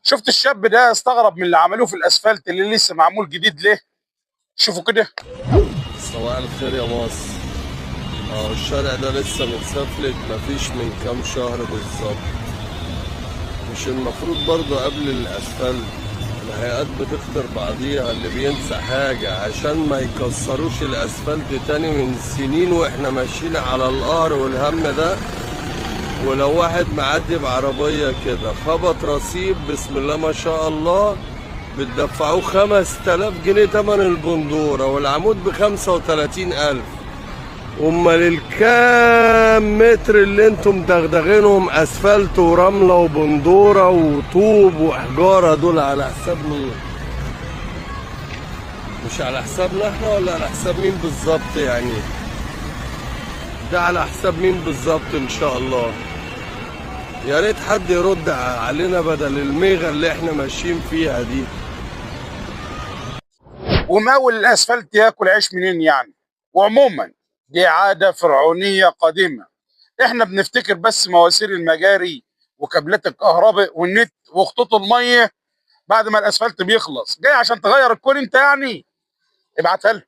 شفت الشاب ده استغرب من اللي عملوه في الاسفلت اللي لسه معمول جديد ليه؟ شوفوا كده. صباح الخير يا مصر. الشارع ده لسه متسفلت مفيش من كام شهر بالظبط. مش المفروض برضه قبل الاسفلت الهيئات بتختار بعضيها اللي بينسى حاجة عشان ما يكسروش الاسفلت تاني من سنين واحنا ماشيين على القهر والهم ده؟ ولو واحد معدي بعربية كده خبط رصيف بسم الله ما شاء الله بتدفعوه 5000 جنيه تمن البندورة والعمود ب35,000. امال الكام متر اللي انتم دغدغينهم اسفلت ورملة وبندورة وطوب وحجارة دول على حساب مين؟ مش على حسابنا احنا ولا على حساب مين بالظبط يعني؟ ده على حساب مين بالظبط ان شاء الله؟ يا ريت حد يرد علينا بدل الميغا اللي احنا ماشيين فيها دي. ومول الاسفلت ياكل عيش منين يعني؟ وعموما دي عاده فرعونيه قديمه. احنا بنفتكر بس مواسير المجاري وكابلات الكهرباء والنت وخطوط الميه بعد ما الاسفلت بيخلص. جاي عشان تغير الكون انت يعني؟ ابعتها لنا.